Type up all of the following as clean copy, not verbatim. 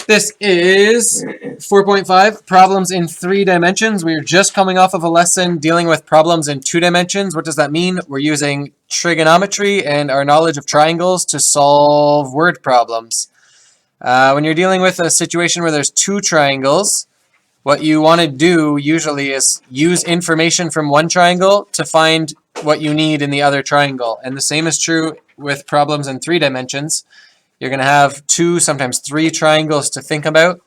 This is 4.5, problems in 3 dimensions. We're just coming off of a lesson dealing with problems in 2 dimensions. What does that mean? We're using trigonometry and our knowledge of triangles to solve word problems. When you're dealing with a situation where there's 2 triangles, what you want to do usually is use information from one triangle to find what you need in the other triangle. And the same is true with problems in 3 dimensions. You're going to have 2, sometimes 3 triangles to think about,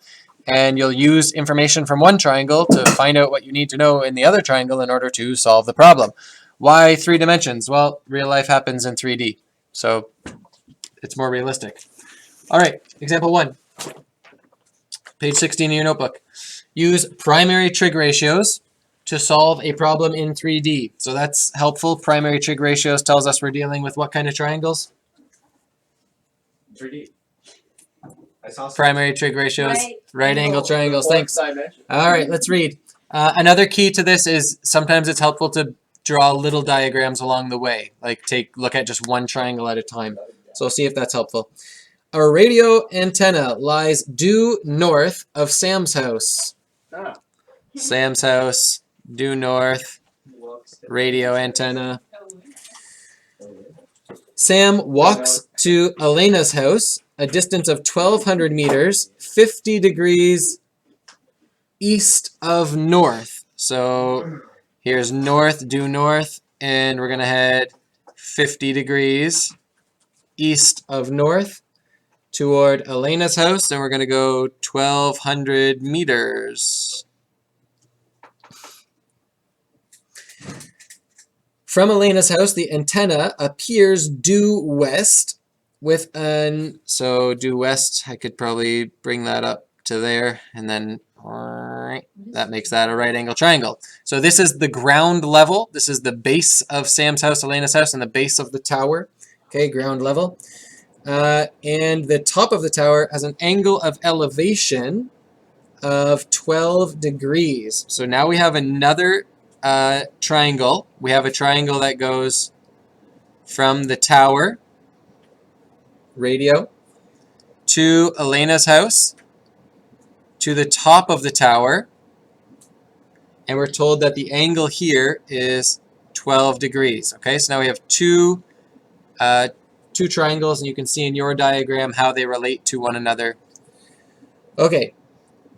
and you'll use information from one triangle to find out what you need to know in the other triangle in order to solve the problem. Why 3 dimensions? Well, real life happens in 3D, so it's more realistic. All right, example 1, page 16 in your notebook. Use primary trig ratios to solve a problem in 3D. So that's helpful. Primary trig ratios tells us we're dealing with what kind of triangles? 3D. Primary trig ratios, right angle triangles. Thanks. All right, let's read. Another key to this is sometimes it's helpful to draw little diagrams along the way, like look at just one triangle at a time. So we'll see if that's helpful. A radio antenna lies due north of Sam's house. Sam's house, due north, radio antenna. Sam walks to Elena's house, a distance of 1,200 meters, 50 degrees east of north. So here's north, due north, and we're going to head 50 degrees east of north toward Elena's house, and we're going to go 1,200 meters. From Elena's house, the antenna appears due west with so due west, I could probably bring that up to there, and then that makes that a right angle triangle. So this is the ground level. This is the base of Sam's house, Elena's house, and the base of the tower. Okay, ground level. And the top of the tower has an angle of elevation of 12 degrees. So now we have another triangle. We have a triangle that goes from the tower, radio, to Elena's house, to the top of the tower, and we're told that the angle here is 12 degrees. Okay, so now we have two triangles, and you can see in your diagram how they relate to one another. Okay,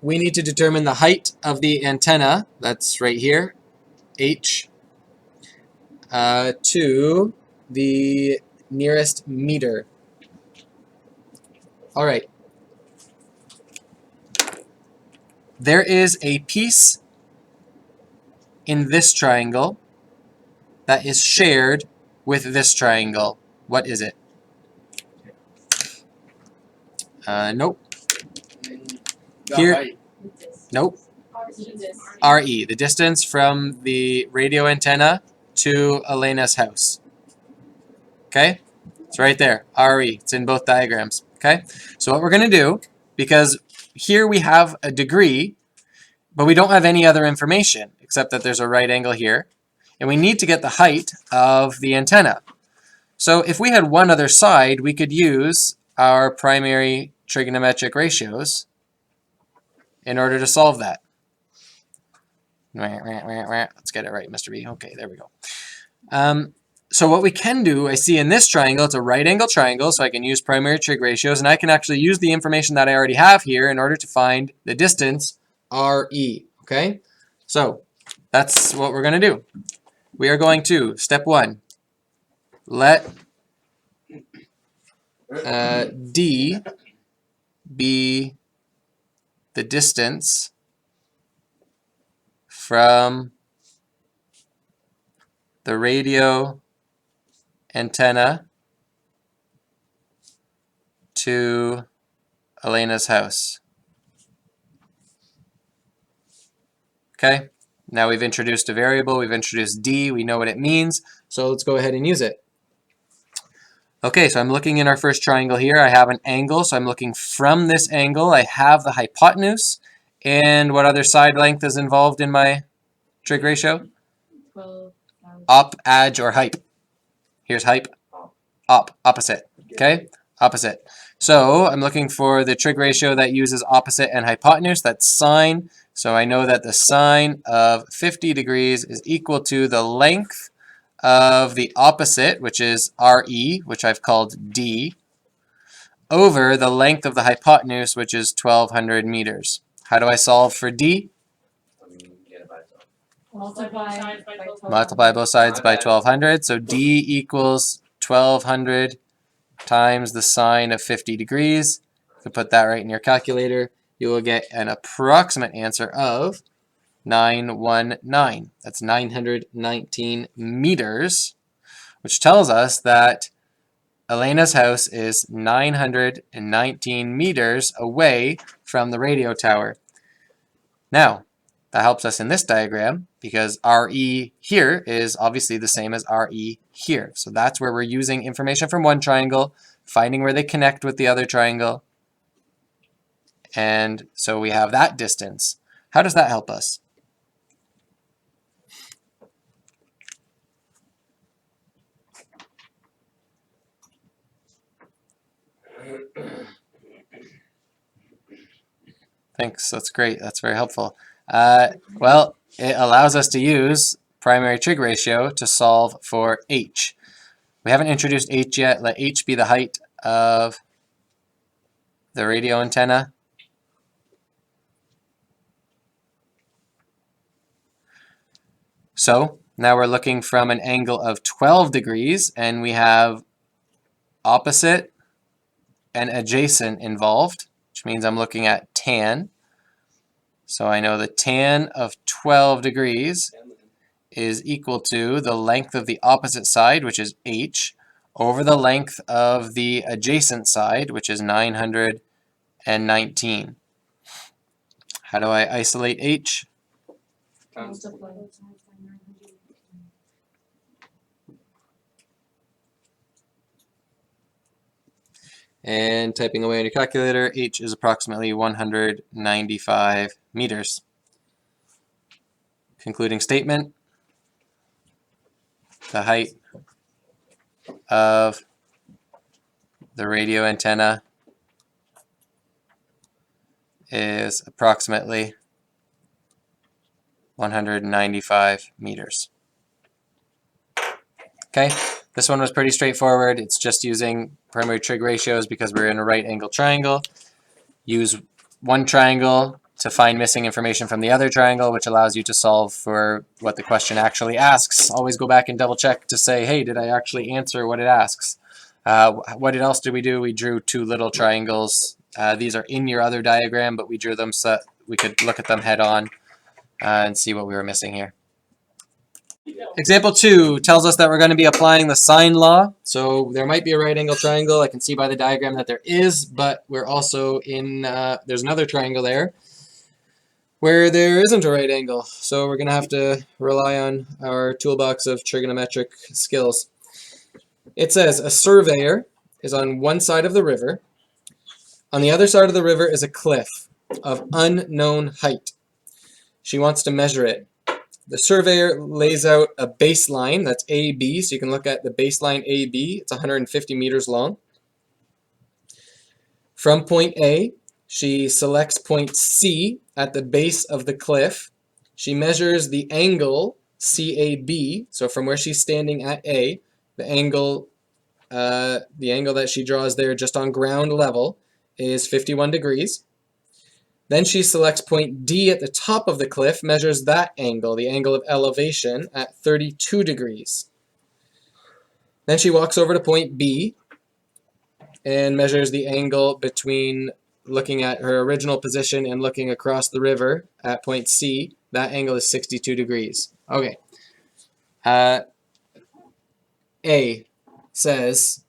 we need to determine the height of the antenna, that's right here, H, to the nearest meter. All right. There is a piece in this triangle that is shared with this triangle. What is it? Nope. Here. Nope. RE, the distance from the radio antenna to Elena's house. Okay? It's right there. RE. It's in both diagrams. Okay? So what we're going to do, because here we have a degree, but we don't have any other information except that there's a right angle here, and we need to get the height of the antenna. So if we had one other side, we could use our primary trigonometric ratios in order to solve that. Let's get it right, Mr. B. Okay, there we go. So what we can do, I see in this triangle, it's a right angle triangle, so I can use primary trig ratios, and I can actually use the information that I already have here in order to find the distance, RE. Okay? So that's what we're going to do. We are going to, step 1, let D be the distance from the radio antenna to Elena's house. Okay, now we've introduced a variable, we've introduced D, we know what it means, so let's go ahead and use it. Okay, so I'm looking in our first triangle here. I have an angle, so I'm looking from this angle. I have the hypotenuse. And what other side length is involved in my trig ratio? 12. Op, adj, or hype. Here's hype. Op, opposite. Okay? Opposite. So I'm looking for the trig ratio that uses opposite and hypotenuse. That's sine. So I know that the sine of 50 degrees is equal to the length of the opposite, which is RE, which I've called D, over the length of the hypotenuse, which is 1200 meters. How do I solve for D? Multiply both sides by 1200. So D equals 1200 times the sine of 50 degrees. If you put that right in your calculator, you will get an approximate answer of 919. That's 919 meters, which tells us that Elena's house is 919 meters away from the radio tower. Now, that helps us in this diagram because RE here is obviously the same as RE here. So that's where we're using information from one triangle, finding where they connect with the other triangle. And so we have that distance. How does that help us? Thanks, that's great. That's very helpful. Well, it allows us to use primary trig ratio to solve for h. We haven't introduced h yet. Let h be the height of the radio antenna. So now we're looking from an angle of 12 degrees, and we have opposite and adjacent involved, which means I'm looking at tan. So I know the tan of 12 degrees is equal to the length of the opposite side, which is h, over the length of the adjacent side, which is 919. How do I isolate h? And typing away on your calculator, h is approximately 195 meters. Concluding statement, the height of the radio antenna is approximately 195 meters. Okay, this one was pretty straightforward. It's just using primary trig ratios because we're in a right angle triangle. Use one triangle to find missing information from the other triangle, which allows you to solve for what the question actually asks. Always go back and double check to say, hey, did I actually answer what it asks? What else did we do? We drew two little triangles. These are in your other diagram, but we drew them so we could look at them head on and see what we were missing here. Example 2 tells us that we're going to be applying the sine law. So there might be a right angle triangle. I can see by the diagram that there is, but we're also in, there's another triangle there where there isn't a right angle. So we're going to have to rely on our toolbox of trigonometric skills. It says a surveyor is on one side of the river. On the other side of the river is a cliff of unknown height. She wants to measure it. The surveyor lays out a baseline, that's AB, so you can look at the baseline AB, it's 150 meters long. From point A, she selects point C at the base of the cliff. She measures the angle CAB, so from where she's standing at A, the angle that she draws there just on ground level is 51 degrees. Then she selects point D at the top of the cliff, measures that angle, the angle of elevation, at 32 degrees. Then she walks over to point B and measures the angle between looking at her original position and looking across the river at point C. That angle is 62 degrees. Okay. A says,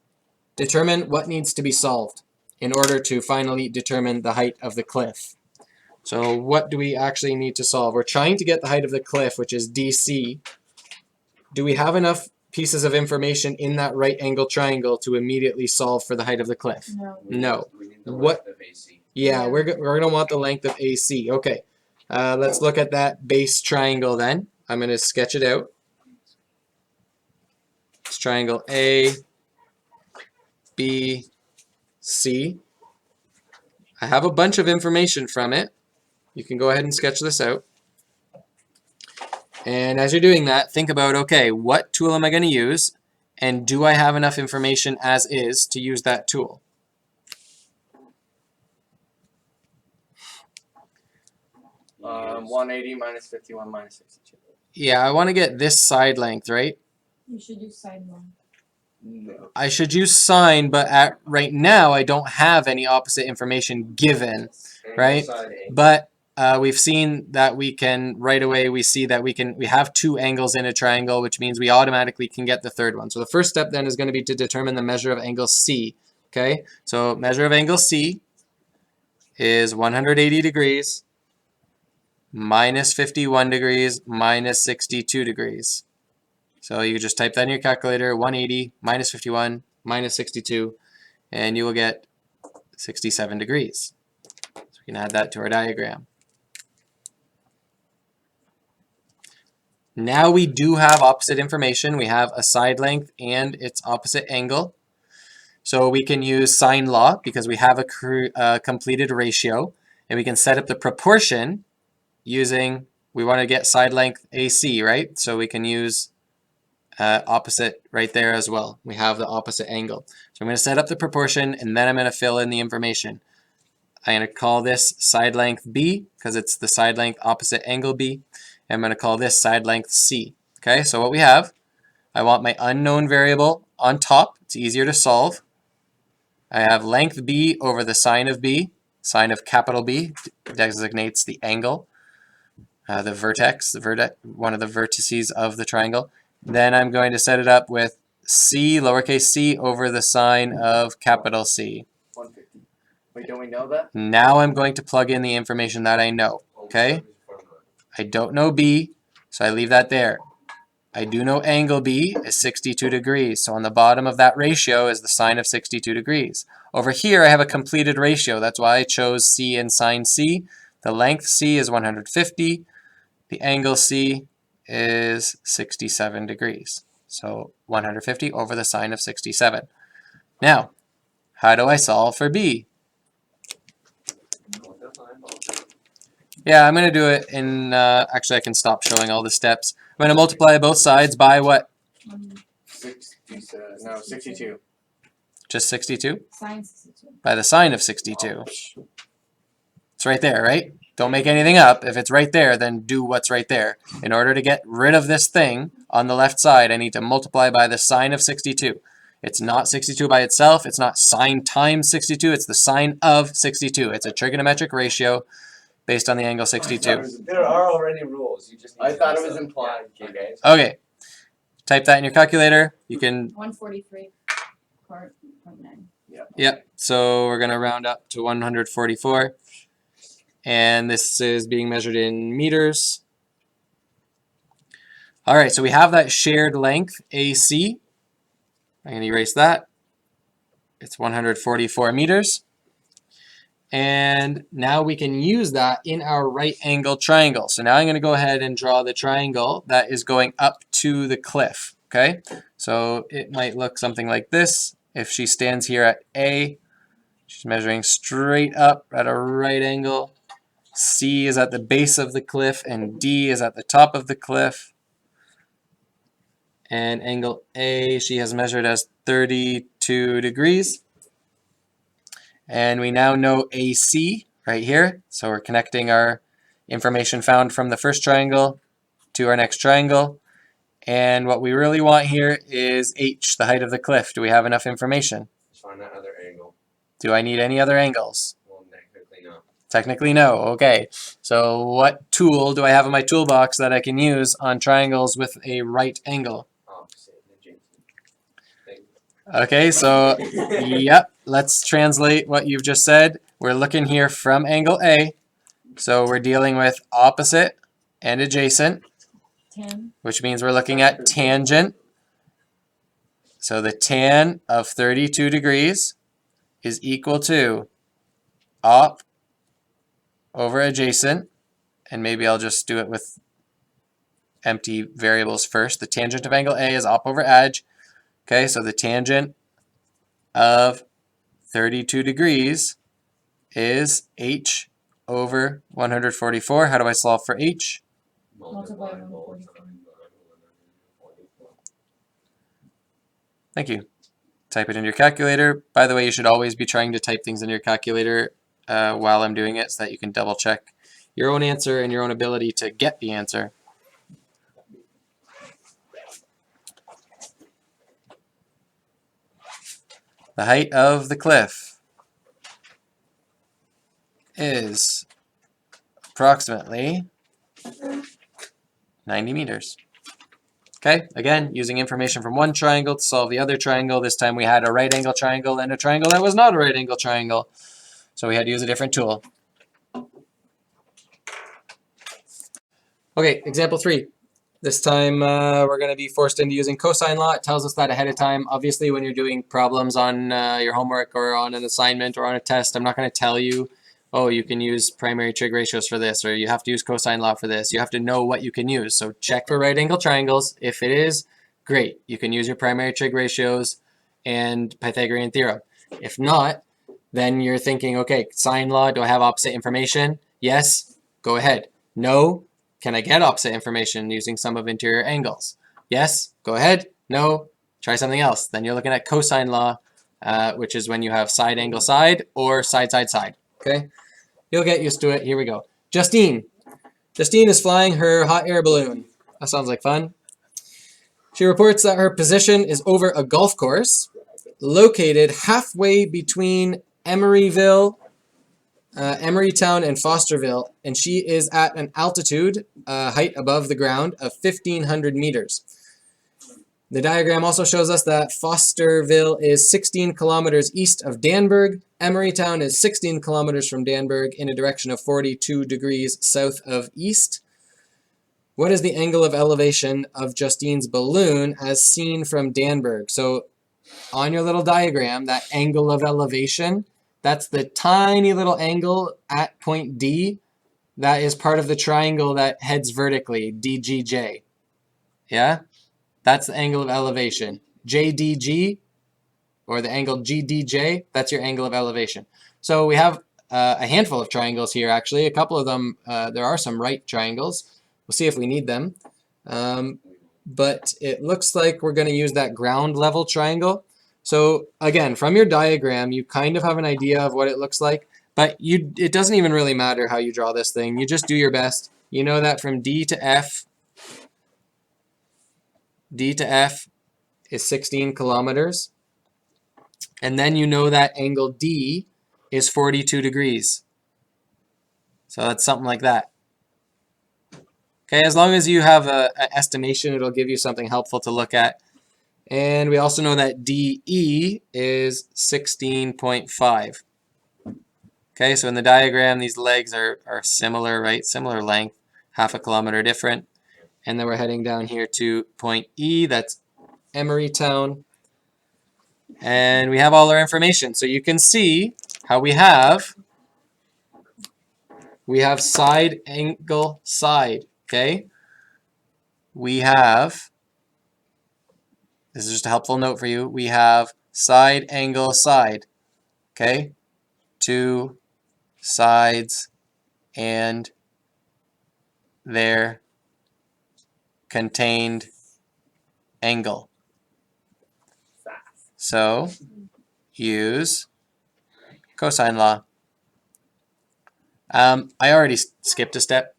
determine what needs to be solved in order to finally determine the height of the cliff. So what do we actually need to solve? We're trying to get the height of the cliff, which is DC. Do we have enough pieces of information in that right angle triangle to immediately solve for the height of the cliff? No. We need the What? length of AC. Yeah, we're going to want the length of AC. Okay, let's look at that base triangle then. I'm going to sketch it out. It's triangle A, B, C. I have a bunch of information from it. You can go ahead and sketch this out. And as you're doing that, think about, okay, what tool am I going to use? And do I have enough information as is to use that tool? Um, 180 minus 51 minus 62. Yeah, I want to get this side length, right? You should use sine law. No. I should use sine, but right now I don't have any opposite information given, right? But we've seen that we can, right away we see that we have two angles in a triangle, which means we automatically can get the third one. So the first step then is going to be to determine the measure of angle C. Okay, so measure of angle C is 180 degrees minus 51 degrees minus 62 degrees. So you just type that in your calculator, 180 minus 51 minus 62, and you will get 67 degrees. So we can add that to our diagram. Now we do have opposite information. We have a side length and its opposite angle. So we can use sine law because we have a completed ratio, and we can set up the proportion using, we want to get side length AC, right? So we can use opposite right there as well. We have the opposite angle. So I'm going to set up the proportion, and then I'm going to fill in the information. I'm going to call this side length B because it's the side length opposite angle B. And I'm going to call this side length C. Okay, so what we have, I want my unknown variable on top. It's easier to solve. I have length B over the sine of B. Sine of capital B designates the angle, the vertex, one of the vertices of the triangle. Then I'm going to set it up with C, lowercase c, over the sine of capital C. 150. Wait, don't we know that? Now I'm going to plug in the information that I know, okay? I don't know B, so I leave that there. I do know angle B is 62 degrees, so on the bottom of that ratio is the sine of 62 degrees. Over here I have a completed ratio, that's why I chose C and sine C. The length C is 150, the angle C is 67 degrees. So 150 over the sine of 67. Now, how do I solve for B? Yeah, I'm going to do it in, actually I can stop showing all the steps. I'm going to multiply both sides by what? 62. Just 62? Sine 62. By the sine of 62. It's right there, right? Don't make anything up. If it's right there, then do what's right there. In order to get rid of this thing on the left side, I need to multiply by the sine of 62. It's not 62 by itself. It's not sine times 62. It's the sine of 62. It's a trigonometric ratio based on the angle 62. There are already rules. You just need I to thought mess it was up. implied. Yeah, okay. Okay. Type that in your calculator. You can... 143.9. Yep. So we're going to round up to 144. And this is being measured in meters. All right, so we have that shared length, AC. I'm going to erase that. It's 144 meters. And now we can use that in our right angle triangle. So now I'm going to go ahead and draw the triangle that is going up to the cliff. Okay, so it might look something like this. If she stands here at A, she's measuring straight up at a right angle. C is at the base of the cliff, and D is at the top of the cliff. And angle A, she has measured as 32 degrees. And we now know AC right here. So we're connecting our information found from the first triangle to our next triangle. And what we really want here is H, the height of the cliff. Do we have enough information? Just find that other angle. Do I need any other angles? Well, technically no. Technically, no. Okay. So what tool do I have in my toolbox that I can use on triangles with a right angle? Opposite adjacent. Okay, so, yep. Let's translate what you've just said. We're looking here from angle A. So we're dealing with opposite and adjacent, 10. which means we're looking at tangent. So the tan of 32 degrees is equal to op over adjacent, and maybe I'll just do it with empty variables first. The tangent of angle A is op over adj. Okay, so the tangent of 32 degrees is h over 144. How do I solve for h? Multiply 144. Thank you. Type it in your calculator. By the way, you should always be trying to type things in your calculator while I'm doing it so that you can double check your own answer and your own ability to get the answer. The height of the cliff is approximately 90 meters. Okay, again, using information from one triangle to solve the other triangle. This time we had a right angle triangle and a triangle that was not a right angle triangle. So we had to use a different tool. Okay, example 3. This time we're going to be forced into using cosine law. It tells us that ahead of time. Obviously, when you're doing problems on your homework or on an assignment or on a test, I'm not going to tell you, oh, you can use primary trig ratios for this, or you have to use cosine law for this. You have to know what you can use. So check for right angle triangles. If it is, great. You can use your primary trig ratios and Pythagorean theorem. If not, then you're thinking, okay, sine law, do I have opposite information? Yes, go ahead. No, can I get opposite information using sum of interior angles? Yes, go ahead. No, try something else. Then you're looking at cosine law, which is when you have side angle side or side side side. Okay, you'll get used to it. Here we go. Justine. Justine is flying her hot air balloon. That sounds like fun. She reports that her position is over a golf course located halfway between Emeryville, Emerytown, and Fosterville, and she is at an altitude, height above the ground, of 1,500 meters. The diagram also shows us that Fosterville is 16 kilometers east of Danburg. Emerytown is 16 kilometers from Danburg in a direction of 42 degrees south of east. What is the angle of elevation of Justine's balloon as seen from Danburg? So on your little diagram, that angle of elevation, that's the tiny little angle at point D that is part of the triangle that heads vertically, DGJ. Yeah? That's the angle of elevation. JDG, or the angle GDJ, that's your angle of elevation. So we have a handful of triangles here, actually. A couple of them, there are some right triangles. We'll see if we need them. But it looks like we're going to use that ground level triangle. So again, from your diagram, you kind of have an idea of what it looks like. But it doesn't even really matter how you draw this thing. You just do your best. You know that from D to F is 16 kilometers. And then you know that angle D is 42 degrees. So that's something like that. Okay, as long as you have an estimation, it'll give you something helpful to look at. And we also know that DE is 16.5. Okay, so in the diagram, these legs are similar, right? Similar length, half a kilometer different. And then we're heading down here to point E, that's Emerytown. And we have all our information. So you can see how we have side angle side, okay? We have, this is just a helpful note for you, we have side angle side, okay? Two sides and their contained angle. So use cosine law. I already skipped a step.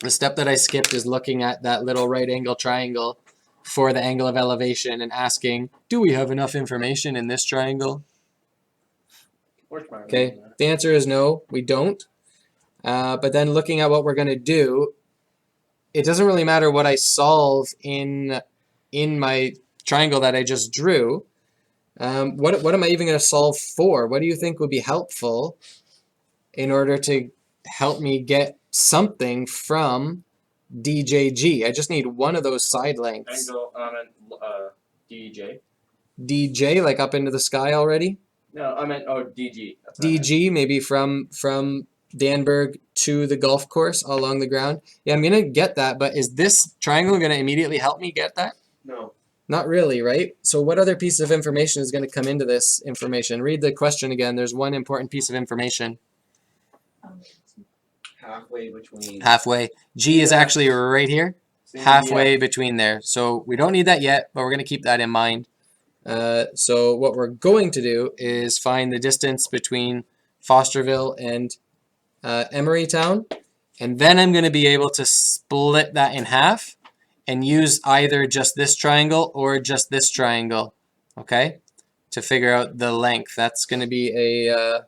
The step that I skipped is looking at that little right angle triangle for the angle of elevation and asking, do we have enough information in this triangle? Okay, the answer is no, we don't. But then looking at what we're going to do, it doesn't really matter what I solve in my triangle that I just drew. What am I even going to solve for? What do you think would be helpful in order to help me get something from DJG? I just need one of those side lengths. Angle, DJ. DJ, like up into the sky already? No, I meant, DG. DG, maybe from Danburg to the golf course all along the ground. Yeah, I'm going to get that, but is this triangle going to immediately help me get that? No. Not really, right? So what other piece of information is going to come into this information? Read the question again. There's one important piece of information. Halfway between. Halfway. G is actually right here. Halfway between there. So we don't need that yet, but we're going to keep that in mind. So what we're going to do is find the distance between Fosterville and Emerytown, and then I'm going to be able to split that in half and use either just this triangle or just this triangle, okay, to figure out the length. That's going to be a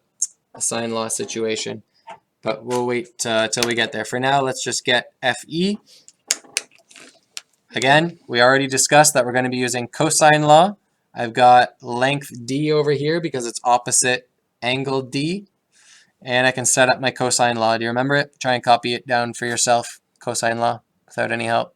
sine law situation, but we'll wait till we get there. For now, let's just get FE. Again, we already discussed that we're going to be using cosine law. I've got length D over here because it's opposite angle D. And I can set up my cosine law. Do you remember it? Try and copy it down for yourself, cosine law, without any help.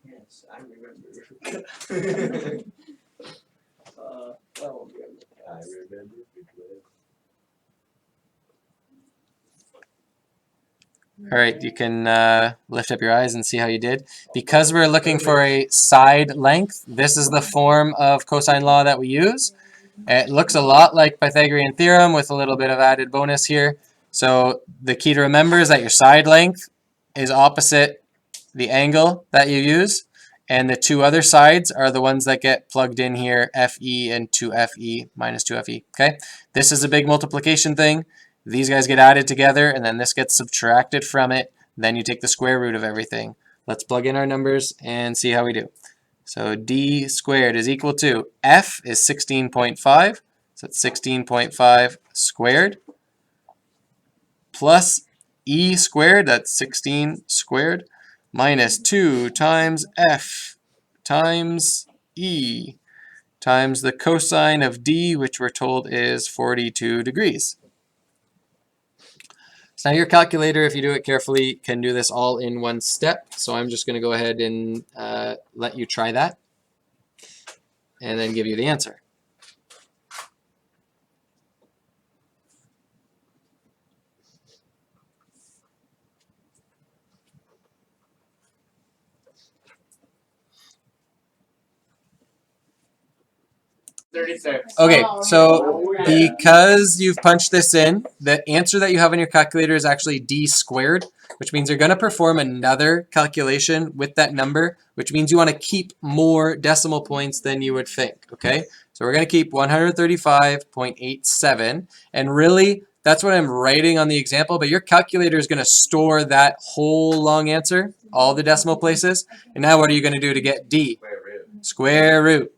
Yes, I remember. I won't be able to. I remember. All right, you can lift up your eyes and see how you did. Because we're looking for a side length, this is the form of cosine law that we use. It looks a lot like Pythagorean theorem with a little bit of added bonus here. So the key to remember is that your side length is opposite the angle that you use, and the two other sides are the ones that get plugged in here, FE and 2FE minus 2FE, okay? This is a big multiplication thing. These guys get added together, and then this gets subtracted from it. Then you take the square root of everything. Let's plug in our numbers and see how we do. So D squared is equal to F is 16.5, so it's 16.5 squared, plus E squared, that's 16 squared, minus 2 times F times E times the cosine of D, which we're told is 42 degrees. So now your calculator, if you do it carefully, can do this all in one step. So I'm just going to go ahead and let you try that and then give you the answer. Okay, so because you've punched this in, the answer that you have in your calculator is actually D squared, which means you're going to perform another calculation with that number, which means you want to keep more decimal points than you would think, okay? So we're going to keep 135.87, and really, that's what I'm writing on the example, but your calculator is going to store that whole long answer, all the decimal places, and now what are you going to do to get D? Square root. Square root.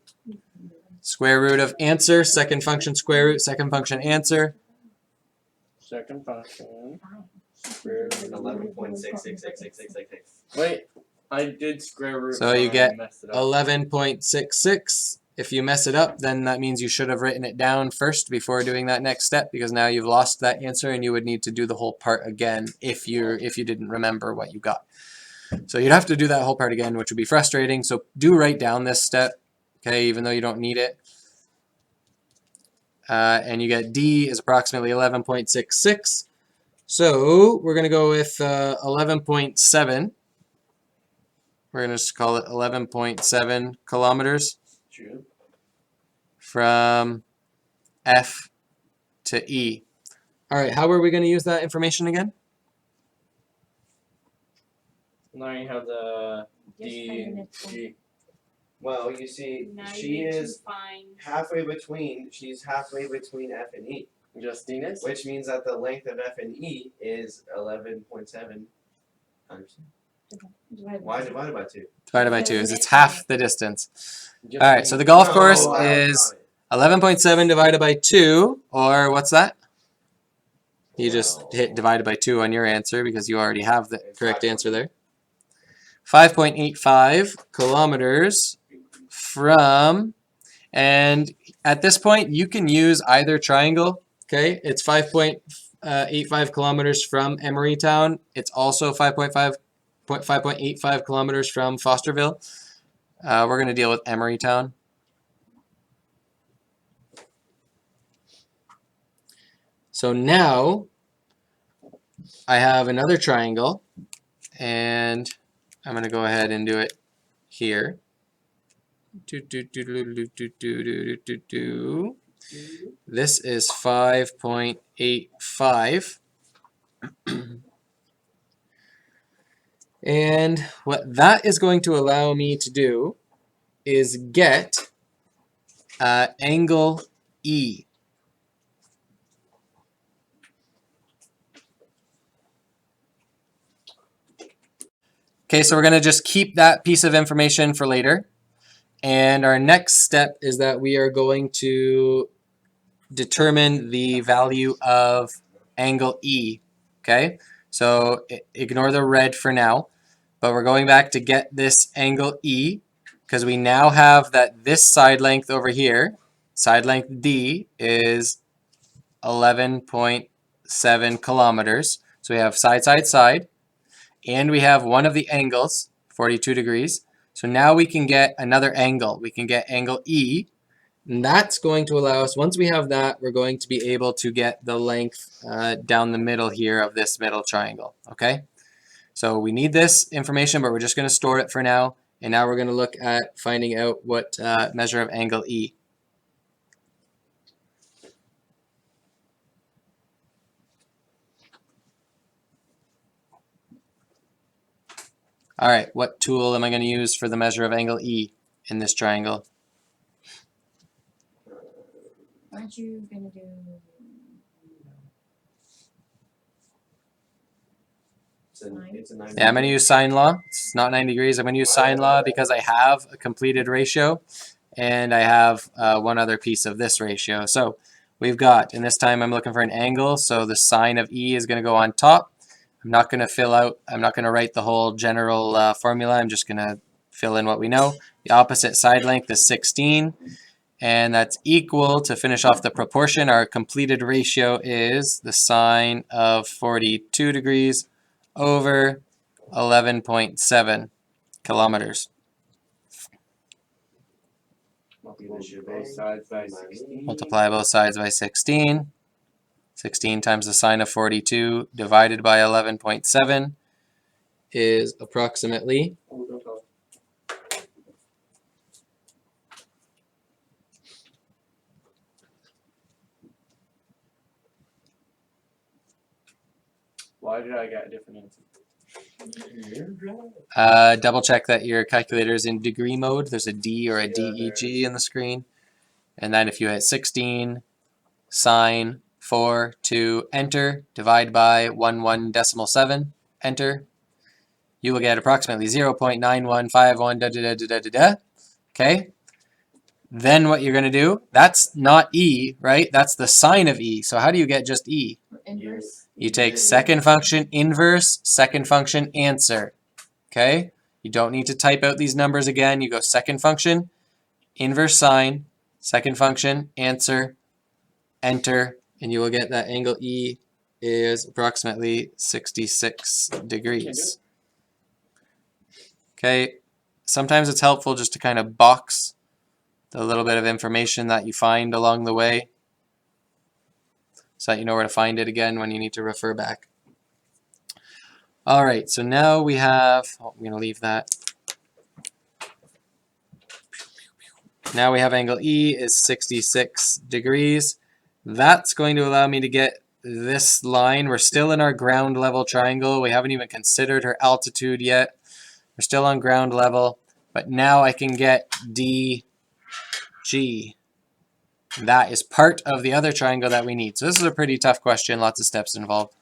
Square root of answer, second function square root, second function answer. Second function. 11.66666666. Wait, I did square root. So you I get messed it up. 11.66. If you mess it up, then that means you should have written it down first before doing that next step, because now you've lost that answer and you would need to do the whole part again if you didn't remember what you got. So you'd have to do that whole part again, which would be frustrating. So do write down this step, okay, even though you don't need it. And you get D is approximately 11.66. So we're going to go with 11.7. We're going to just call it 11.7 kilometers True. from F to E. All right, how are we going to use that information again? Now you have the D, G. Well, you see, she is halfway between. She's halfway between F and E, Justinus? which means that the length of F and E is 11.7 times. Why divided by 2? Divided by 2 is it's half the distance. All right, so the golf course No, I don't is count it. 11.7 divided by 2, or what's that? You just Well, hit divided by 2 on your answer because you already have the It's correct 5.8. answer there. 5.85 kilometers from, and at this point you can use either triangle, okay? It's 5.85 kilometers from Emerytown. It's also 5.85 kilometers from Fosterville. We're going to deal with Emerytown. So now I have another triangle, and I'm going to go ahead and do it here. This is 5.85. And what that is going to allow me to do is get angle E. Okay, so we're going to just keep that piece of information for later. And our next step is that we are going to determine the value of angle E. Okay, so ignore the red for now, but we're going back to get this angle E because we now have that this side length over here, side length D, is 11.7 kilometers. So we have side, side, side, and we have one of the angles, 42 degrees. So now we can get another angle. We can get angle E, and that's going to allow us, once we have that, we're going to be able to get the length down the middle here of this middle triangle, okay? So we need this information, but we're just going to store it for now. And now we're going to look at finding out what measure of angle E. All right, what tool am I going to use for the measure of angle E in this triangle? Aren't you gonna do? It's a 9. Yeah, I'm going to use sine law. It's not 90 degrees. I'm going to use sine law because I have a completed ratio and I have one other piece of this ratio. So we've got, and this time I'm looking for an angle, so the sine of E is going to go on top. I'm not going to write the whole general formula. I'm just going to fill in what we know. The opposite side length is 16, and that's equal, to finish off the proportion, our completed ratio is the sine of 42 degrees over 11.7 kilometers. Multiply both sides by 16. Multiply both sides by 16. 16 times the sine of 42 divided by 11.7 is approximately Why did I get a different answer? double check that your calculator is in degree mode. There's a D or a DEG in the screen. And then if you hit 16, sine 4, 2, enter, divide by 11.7, enter, you will get approximately 0.9151 da da da da da da. Okay? Then what you're going to do, that's not E, right? That's the sine of E. So how do you get just E? Inverse. You take second function inverse, second function answer. Okay? You don't need to type out these numbers again. You go second function, inverse sine, second function, answer, enter, and you will get that angle E is approximately 66 degrees. Okay? Sometimes it's helpful just to kind of box the little bit of information that you find along the way so that you know where to find it again when you need to refer back. All right, so now we have, I'm going to leave that. Now we have angle E is 66 degrees. That's going to allow me to get this line. We're still in our ground level triangle. We haven't even considered her altitude yet. We're still on ground level, but now I can get DG. That is part of the other triangle that we need. So this is a pretty tough question, lots of steps involved.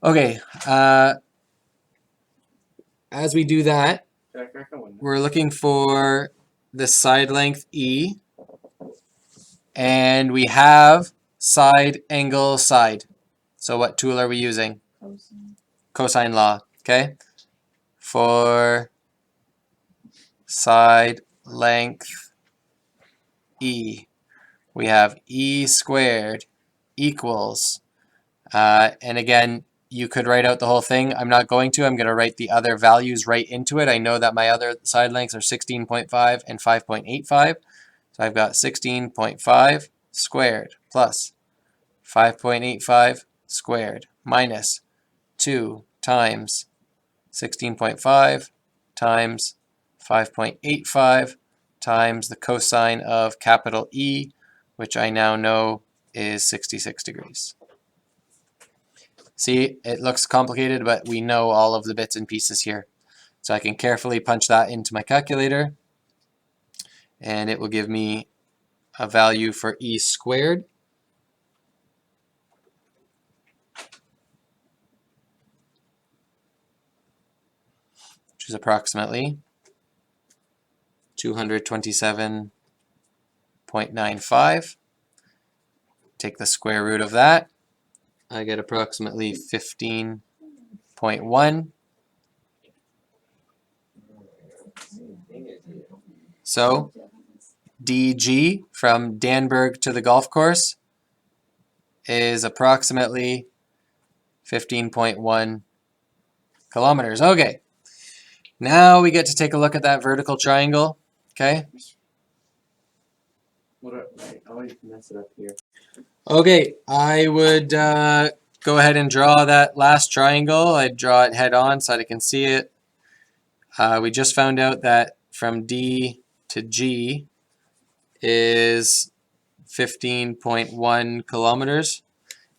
Okay, as we do that, we're looking for the side length E, and we have side, angle, side. So what tool are we using? Cosine. Cosine law, okay? For side length E, we have E squared equals, and again, you could write out the whole thing. I'm not going to. I'm going to write the other values right into it. I know that my other side lengths are 16.5 and 5.85. So I've got 16.5 squared plus 5.85 squared minus 2 times 16.5 times 5.85 times the cosine of capital E, which I now know is 66 degrees. See, it looks complicated, but we know all of the bits and pieces here. So I can carefully punch that into my calculator, and it will give me a value for E squared. Which is approximately 227.95. Take the square root of that. I get approximately 15.1. So DG from Danberg to the golf course is approximately 15.1 kilometers. Okay. Now we get to take a look at that vertical triangle. Okay. I always mess it up here. Okay, I would go ahead and draw that last triangle. I'd draw it head on so that I can see it. We just found out that from D to G is 15.1 kilometers.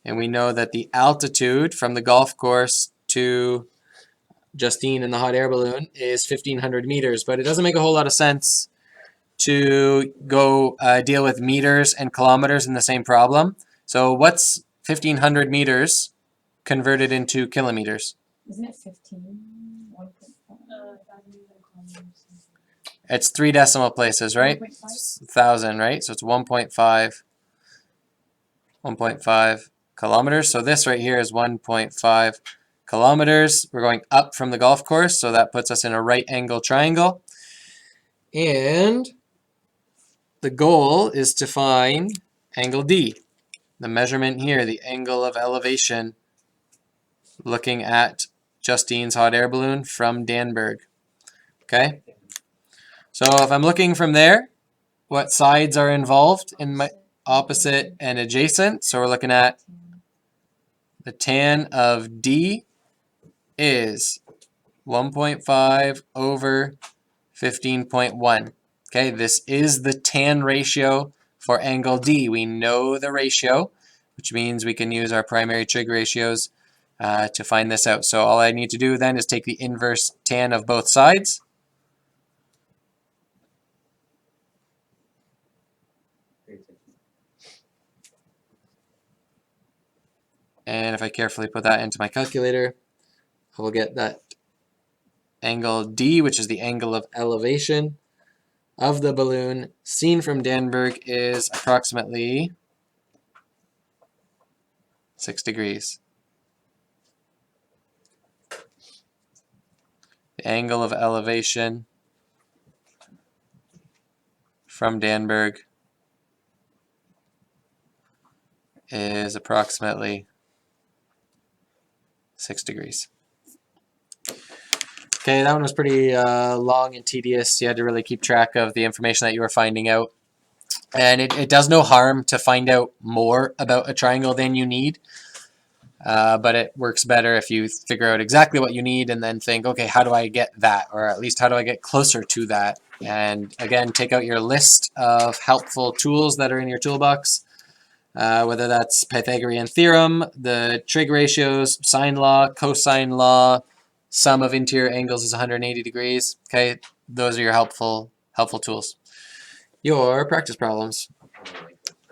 And we know that the altitude from the golf course to Justine in the hot air balloon is 1,500 meters. But it doesn't make a whole lot of sense to go deal with meters and kilometers in the same problem. So what's 1,500 meters converted into kilometers? Isn't it 15? 1.5? It's 3 decimal places, right? 1.5? It's 1,000, right? So it's 1.5 kilometers. So this right here is 1.5 kilometers. We're going up from the golf course, so that puts us in a right angle triangle. And the goal is to find angle D. The measurement here, the angle of elevation, looking at Justine's hot air balloon from Danberg. Okay? So if I'm looking from there, what sides are involved in my opposite and adjacent? So we're looking at the tan of D is 1.5 over 15.1. Okay, this is the tan ratio for angle D. We know the ratio, which means we can use our primary trig ratios to find this out. So all I need to do then is take the inverse tan of both sides. And if I carefully put that into my calculator, I will get that angle D, which is the angle of elevation of the balloon seen from Danberg, is approximately 6 degrees. The angle of elevation from Danberg is approximately 6 degrees. Okay, that one was pretty long and tedious. You had to really keep track of the information that you were finding out. And it does no harm to find out more about a triangle than you need. But it works better if you figure out exactly what you need and then think, okay, how do I get that? Or at least how do I get closer to that? And again, take out your list of helpful tools that are in your toolbox, whether that's Pythagorean theorem, the trig ratios, sine law, cosine law, sum of interior angles is 180 degrees. Okay, those are your helpful tools. Your practice problems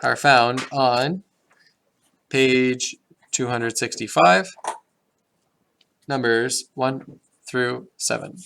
are found on page 265, numbers 1 through 7.